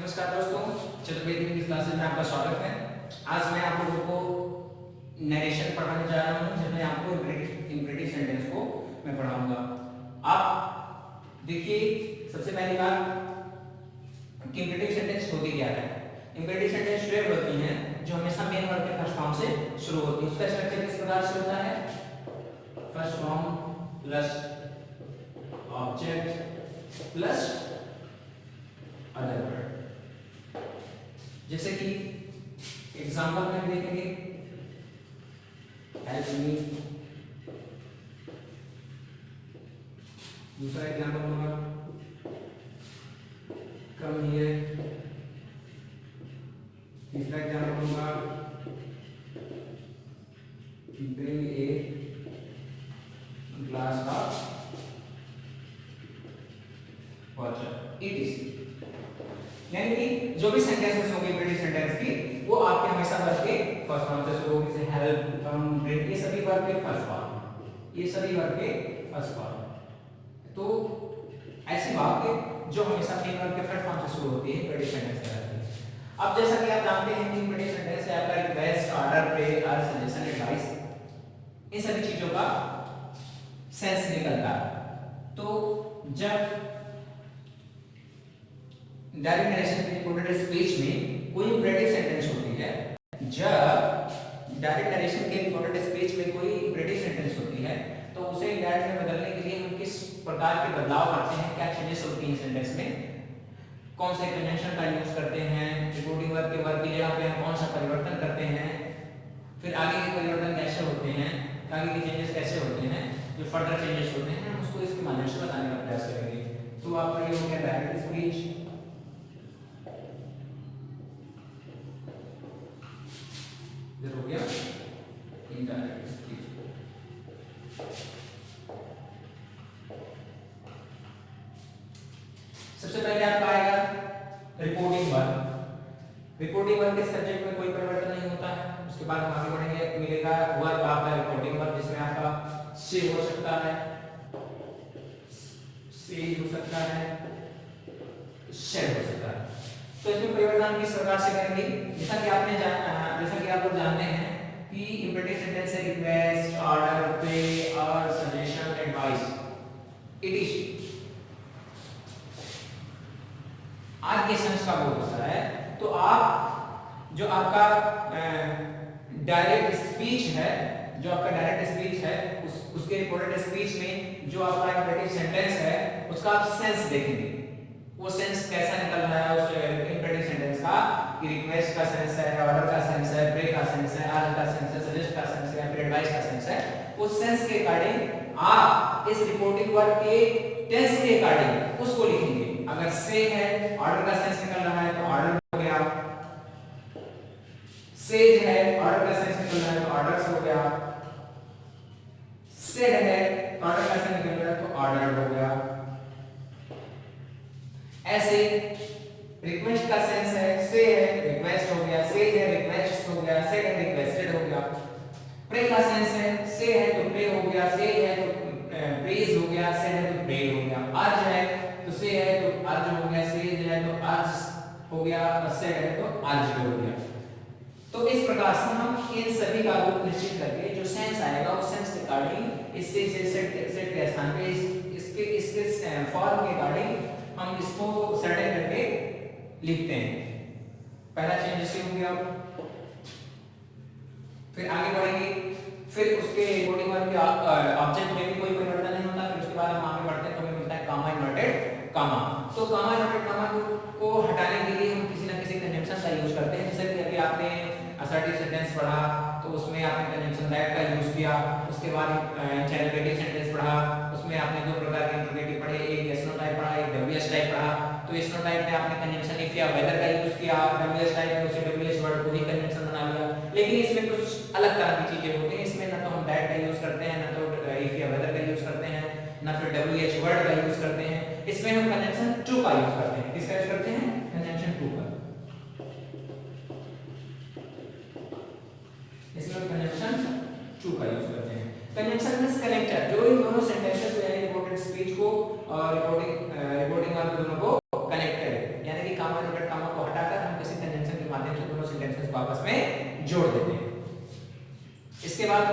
नमस्कार दोस्तों, चतुर्वेदी की क्लासेस में आपका स्वागत है। आज मैं आप लोगों को नरेशन पढ़ाने जा रहा हूँ, जिसमें आपको इंपरेटिव सेंटेंस को मैं पढ़ाऊंगा। आप देखिए, सबसे पहली बात कि इंपरेटिव सेंटेंस होती क्या है। इंपरेटिव सेंटेंस वे होती हैं जो हमेशा मेन वर्ब के फर्स्ट फॉर्म से शुरू होती है। उसका स्ट्रक्चर किस प्रकार से होता है? First form plus object plus other word. जैसे कि एग्जांपल में देखेंगे, हेल्प मी। दूसरा एग्जांपल होगा कम हियर। तीसरा एग्जांपल होगा bring a glass of water. It यानी कि जो भी सेंटेंसेस होंगे इंपरेटिव सेंटेंस की, वो आपके हमेशा वर्ब के फर्स्ट फॉर्म से शुरू होगी। जैसे हेल्प, कम, ब्रिंग, ये सभी वर्ब के फर्स्ट फॉर्म, ये सभी वर्ब के फर्स्ट फॉर्म। तो ऐसी वाक्य जो हमेशा मेन वर्ब के फर्स्ट फॉर्म से शुरू होती है इंपरेटिव सेंटेंस कहलाती है। अब जैसा कि आप जानते हैं कि इंपरेटिव सेंटेंस है आपका रिक्वेस्ट, ऑर्डर, प्रे, अर्ज, सजेशन, एडवाइस, इन सभी चीजों का सेंस निकलता है। तो जब डायरेक्ट नरेशन के रिकॉर्डेड स्पीच में कोई इंपरेटिव सेंटेंस होती है, जब डायरेक्ट नरेशन के रिकॉर्डेड स्पीच में कोई इंपरेटिव सेंटेंस होती है, तो उसे इंडायरेक्ट में बदलने के लिए हम किस प्रकार के बदलाव करते हैं, क्या चेंजेस होती हैं सेंटेंस में, कौन से कंजंक्शन का यूज करते हैं, रिपोर्टिंग वर्ब के वर्ब की जगह पे हम कौन सा परिवर्तन करते हैं, फिर आगे के परिवर्तन कैसे होते हैं, आगे के चेंजेस कैसे होते हैं, जो फर्दर चेंजेस होते हैं, हम उसको इसके माध्यम से बताने का प्रयास करेंगे। तो आपका ये हो गया डायरेक्ट स्पीच। हो गया इनडायरेक्ट स्पीच। सबसे पहले आपका आएगा रिपोर्टिंग वर्ब। रिपोर्टिंग वर्ब के सब्जेक्ट में कोई परिवर्तन नहीं होता है। उसके बाद हम आगे बढ़ेंगे, मिलेगा वर्ब आपका रिपोर्टिंग वर्ब, जिसमें आपका से हो सकता है, से हो सकता है, शेड हो सकता है। तो इसमें परिवर्तन किस प्रकार से करेंगे? जैसा कि आप लोग जानते हैं कि इंपरेटिव सेंटेंस है रिक्वेस्ट, ऑर्डर, प्रे, और सजेशन, एडवाइस, इट इज। आज के सेंस का बोल होता है। तो आप जो आपका डायरेक्ट स्पीच है, उसके रिपोर्टेड स्पीच में जो आपका इंपरेटिव सेंटेंस है, उसका आप सेंस देखेंगे। वो सेंस कैसा निकल रहा है उस इंपरेटिव सेंटेंस का, कि रिक्वेस्ट का सेंस है, ऑर्डर का सेंस है, प्रे का सेंस है, अर्ज का सेंस है, सजेस्ट का सेंस है, या फिर एडवाइस का सेंस है। उस सेंस के अकॉर्डिंग आप इस रिपोर्टिंग वर्ब के टेंस के अकॉर्डिंग उसको लिखेंगे। अगर से है, ऑर्डर का सेंस निकल रहा है तो ऑर्डर हो गया। सेज है, ऑर्डर का सेंस निकल रहा है तो ऑर्डर्स हो गया। सेड है, ऑर्डर का सेंस निकल रहा है तो ऑर्डर हो गया। ऐसे रिक्वेस्ट का सेंस है, से है, रिक्वेस्ट हो गया, से है, रिक्वेस्ट हो गया, सेड है, रिक्वेस्टेड हो गया। प्रे का सेंस है, से है तो प्रे हो गया, से है तो प्रेज हो गया, से है तो प्रेड हो गया। अर्ज है तो से है तो अर्ज हो गया, से है तो अर्ज हो गया, और सेड है तो अर्ज हो गया। तो इस प्रकार से हम इन सभी का रूप निश्चित करके जो सेंस आएगा उस सेंस के अकॉर्डिंग इससे सेट के स्थान पे इसके फॉर्म के अकॉर्डिंग हम इसको सर्टेन करके लिखते हैं। पहला चेंज जैसे हो गया, फिर आगे बढ़ेंगे, फिर उसके रिपोर्टिंग वर्ब के ऑब्जेक्ट में भी कोई परिवर्तन नहीं होता। फिर उसके बाद हम आगे बढ़ते हैं तो हमें मिलता है कामा इन्वर्टेड कामा। तो कामा इन्वर्टेड कामा को हटाने के लिए हम किसी ना किसी कंजंक्शन का यूज करते हैं। जैसे कि अभी आपने असर्टिव सेंटेंस पढ़ा तो उसमें आपने कंजंक्शन दैट का यूज किया। उसके बाद इंटरोगेटिव सेंटेंस पढ़ा, उसमें आपने दो प्रकार के इंटरोगेटिव पढ़े, एक एस नो टाइप पढ़ा, एक डब्ल्यूएस टाइप पढ़ा। तो एस नो टाइप में आपने कंजंक्शन इफ या वेदर का यूज किया, डब्ल्यूएस टाइप में उसे डब्ल्यूएस वर्ड को ही कंजंक्शन बना लिया। लेकिन इसमें कुछ अलग तरह की चीजें होती हैं। इसमें ना तो हम दैट का यूज करते हैं, ना तो इफ या वेदर का यूज करते हैं, ना फिर डब्ल्यूएच वर्ड का यूज करते हैं। इसमें हम कंजंक्शन टू का यूज करते हैं। किसका यूज करते हैं? कंजंक्शन टू का। इसमें हम कंजंक्शन टू का यूज करते हैं। कंजंक्शन प्लस कनेक्टर, जो इन दोनों सेंटेंसेस को यानी रिपोर्टेड स्पीच को और रिपोर्टिंग वर्ब दोनों को कनेक्ट करे, यानी कि कामा इन्वर्टेड कामा को इसके बाद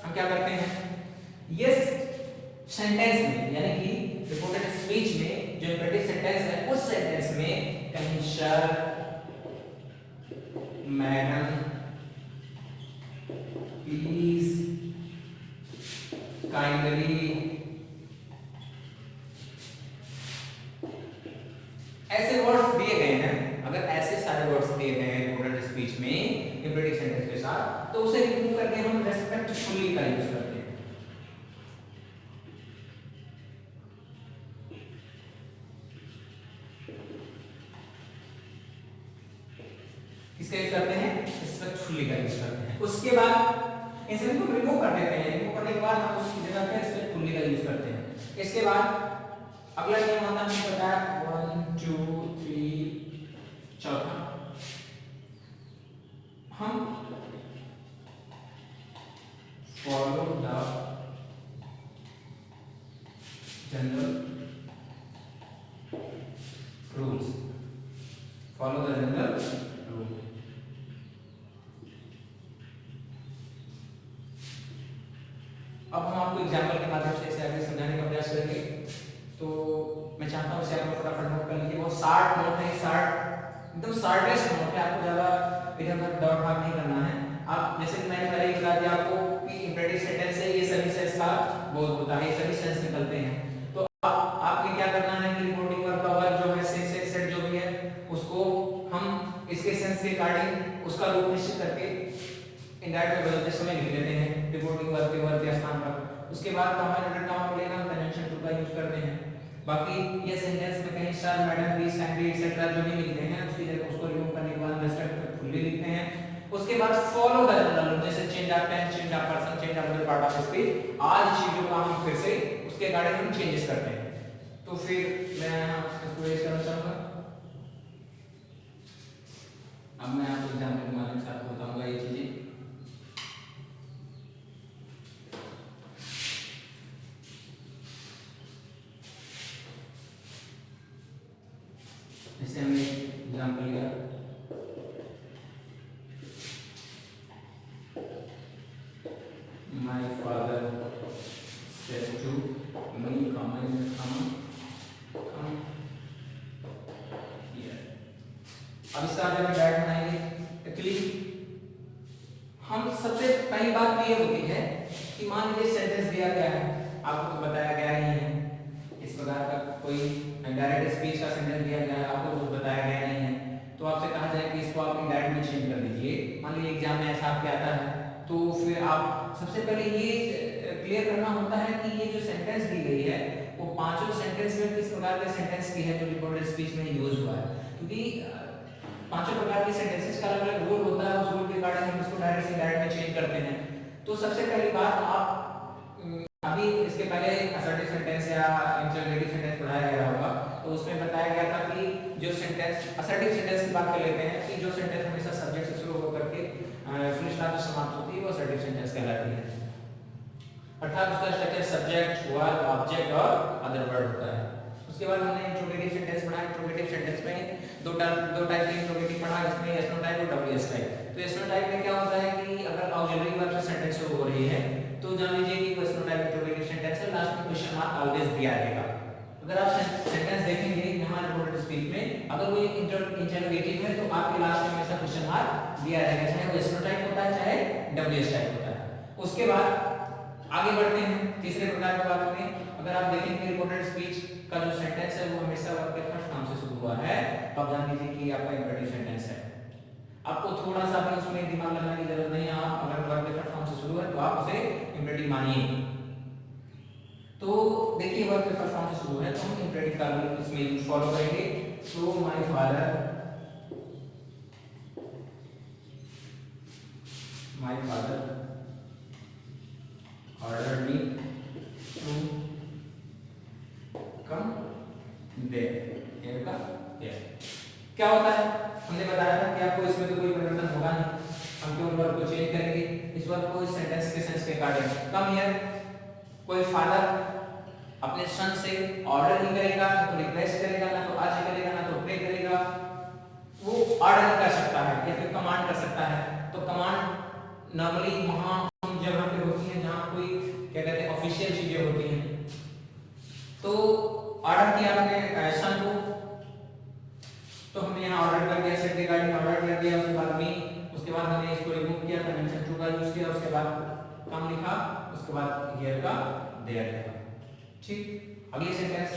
हम क्या करते हैं, ये सेंटेंस में यानी कि रिपोर्टेड स्पीच में जो इम्पेरेटिव सेंटेंस है उस सेंटेंस में कहीं सर, मैडम, प्लीज, काइंडली ऐसे वर्ड्स दिए गए हैं। अगर ऐसे सारे वर्ड्स दिए गए हैं रिपोर्टेड स्पीच में इम्पेरेटिव सेंटेंस के साथ, तो उसे रिमूव करके हम रेस्पेक्टफुली का यूज करते हैं। किसका यूज करते हैं, रेस्पेक्टफुली का यूज करते हैं। उसके बाद इन सभी को रिमूव कर देते हैं। रिमूव करने के बाद हम उसकी जगह पे रेस्पेक्टफुली का यूज करते हैं। इसके बाद अगला नियम होता है हमने बताया 1 2 3 चौथा, हम follow the general rules, follow the general rule. अब हम आपको एग्जाम्पल के माध्यम से इसे आगे समझाने का प्रयास करेंगे। तो मैं चाहता हूँ इसे आप फटाफट नोट कर लीजिए। वो 60 नोट है, 60 एकदम शार्टेस्ट नोट है, आपको ज्यादा इधर उधर दौड़ भाग नहीं करना है। आप जैसे कि मैंने पहले ही बता दिया आपको कि इम्पेरेटिव सेंटेंस से ये सभी सेंस का बोध होता है, ये सभी सेंस निकलते हैं। तो आपको क्या करना है कि रिपोर्टिंग वर्ब का वर्ब जो है सेट जो भी है उसको हम इसके सेंस के अकॉर्डिंग उसका रूप निश्चित करके इंडायरेक्ट में बदलते समय लिख लेते हैं रिपोर्टिंग वर्ब के वर्ब के स्थान पर। उसके बाद कॉमा नोटेड कॉमा मिलेगा, हम कंजंक्शन टू का यूज करते हैं। बाकी ये सेंटेंस में कहीं sir, madam, please, kindly etcetera जो भी मिलते हैं उसकी जगह उसको रिमूव करने के बाद रेस्पेक्टफुली लिखते हैं। उसके बाद फॉलो द जनरल रूल, जैसे change of tense, change of person, change of other part of speech, आज चीजों का हम फिर से उसके अकॉर्डिंग हम चेंजेस करते हैं। तो फिर मैं इसको रेज करना चाहूंगा। अब मैं आपको एग्जांपल के माध्यम से आपको बताऊंगा ये चीजें। जैसे हमने एग्जांपल लिया, my father said to me come here. अब इसका जब हम डायरेक्ट बनाएंगे, एक्चुअली हम सबसे पहली बात तो ये होती है कि मान लीजिए सेंटेंस दिया गया है, आपको तो बताया गया ही है इस प्रकार का कोई डायरेक्ट स्पीच का सेंटेंस दिया गया है, आपको कुछ बताया गया नहीं है, तो आपसे कहा जाए कि इसको आप इंडायरेक्ट में चेंज कर दीजिए। मान लीजिए एग्जाम में ऐसा आपके आता है, तो फिर आप सबसे पहले ये क्लियर करना होता है कि ये जो सेंटेंस दी गई है वो पांचों सेंटेंस में किस प्रकार के सेंटेंस की है जो रिपोर्टेड स्पीच में यूज हुआ है। क्योंकि पांचों प्रकार के सेंटेंसेस का अलग-अलग रूल होता है, उस रूल के अकॉर्डिंग हम इसको डायरेक्ट से इंडायरेक्ट में चेंज करते हैं। तो सबसे पहली बात, आप अभी इसके पहले असर्टिव सेंटेंस या इंटरोगेटिव सेंटेंस पढ़ाया गया होगा, तो उसमें बताया गया था कि जो सेंटेंस असर्टिव सेंटेंस की बात कर लेते हैं कि जो सेंटेंस हमेशा सब्जेक्ट से शुरू होकर के फुल स्टॉप से समाप्त होती है वो असर्टिव सेंटेंस कहलाती है। अर्थात उसका स्ट्रक्चर सब्जेक्ट, वर्ब, ऑब्जेक्ट और अदर वर्ड होता है। उसके बाद हमने इंट्रोगेटिव सेंटेंस पढ़ा। इंट्रोगेटिव सेंटेंस में दो टाइप के इंट्रोगेटिव पढ़ा, जिसमें एस नो टाइप और डब्ल्यू एस टाइप। तो एस नो टाइप में क्या होता है कि अगर ऑक्सिलरी वर्ब से सेंटेंस शुरू हो रही है तो जान लीजिए कि yes no type interrogative sentence है, लास्ट में क्वेश्चन मार्क ऑलवेज दिया रहेगा। अगर आप सेंटेंस देखेंगे यहां रिपोर्टेड स्पीच में, अगर वो इंटरोगेटिव है तो आपके लास्ट में हमेशा क्वेश्चन मार्क दिया रहेगा, चाहे वो एस नो टाइप होता है चाहे डब्ल्यू एस टाइप होता है। उसके बाद आगे बढ़ते हैं तीसरे प्रकार की बात में। अगर आप देखेंगे रिपोर्टेड स्पीच का जो सेंटेंस है वो हमेशा वर्ब के फर्स्ट फॉर्म से शुरू हुआ है, तो आप जान लीजिए कि आपका इंपेरेटिव सेंटेंस है। आपको थोड़ा सा भी उसमें दिमाग लगाने की जरूरत नहीं है, आप अगर वर्ब के फर्स्ट फॉर्म से शुरू है तो आप उसे इंपेरेटिव मानिए। तो देखिए वर्ब के फर्स्ट फॉर्म से शुरू है तो हम इंपेरेटिव का रूल इसमें फॉलो करेंगे। तो my father ordered me to come there। क्या होता है, हमने बताया था कि आपको इसमें तो कोई परिवर्तन होगा नहीं, हम केवल वर्ब को चेंज करेंगे। इस वर्ब को इस सेंटेंस के सेंस के अकॉर्डिंग कम हियर, कोई फादर अपने सन से ऑर्डर नहीं करेगा, ना तो रिक्वेस्ट करेगा, ना तो आज करेगा, ना तो प्रे करेगा, वो ऑर्डर कर सकता है या फिर कमांड कर सकता है। तो कमांड नॉर्मली वहां हम ऑफिशियल चीजें होती हैं। तो ऑर्डर किया हमने सन को, तो हमने यहाँ ऑर्डर कर दिया, सेट रिगार्डिंग ऑर्डर कर दिया, उसके बाद मी, उसके बाद हमने इसको रिमूव किया, कन्वेंशन टू का यूज किया, उसके बाद काम लिखा, उसके बाद हियर का देयर लिखा। ठीक, अगली सेंटेंस,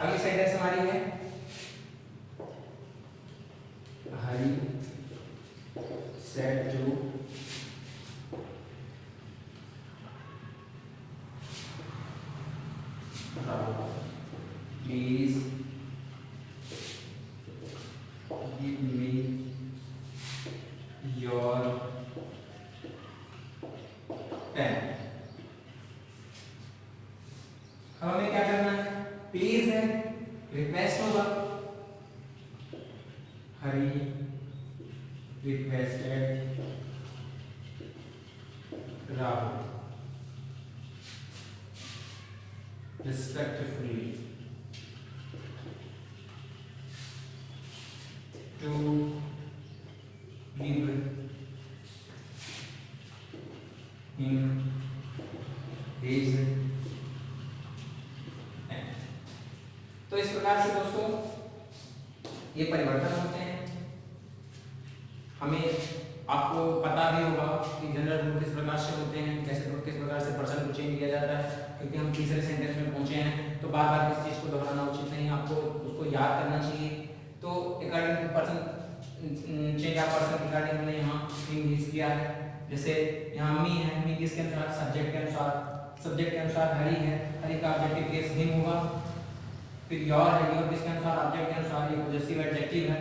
अगली सेंटेंस हमारी है हरी said to Rahul, please give me your pen। अब हमें क्या करना है, प्लीज है, रिक्वेस्ट होगा, हरी requested Rahul respectfully to give him his pen। तो इस प्रकार से दोस्तों ये परिवर्तन होते हैं। हमें आपको पता भी होगा कि जनरल रूल किस प्रकार से होते हैं, कैसे किस प्रकार से पर्सन को चेंज किया जाता है, क्योंकि हम तीसरे सेंटेंस में पहुंचे हैं तो बार बार किस चीज़ को दोहराना उचित नहीं, आपको उसको याद करना चाहिए। तो according to person change of person regarding हमने यहाँ इंग्लिश किया है। जैसे यहाँ मी है, मी किसके अनुसार, सब्जेक्ट के अनुसार, सब्जेक्ट के अनुसार हरी है, हरी का ऑब्जेक्टिव केस हिम होगा। फिर योर है, योर किसके अनुसार, ऑब्जेक्ट के अनुसार, ये पॉजेसिव एडजेक्टिव है,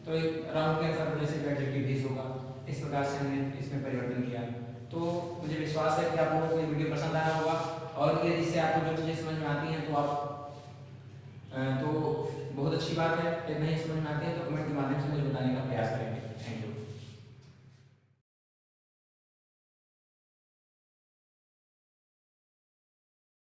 तो राहुल के अनुसार पॉजेसिव एडजेक्टिव हिज होगा। इस प्रकार से हमने इसमें परिवर्तन किया। तो मुझे विश्वास है कि आप लोगों को ये वीडियो पसंद आया होगा, और यदि इससे आपको जो चीज़ें समझ में आती हैं तो आप तो बहुत अच्छी बात है, यदि नहीं समझ में आती है तो कमेंट के माध्यम से मुझे बताने का प्रयास करेंगे। Thank you.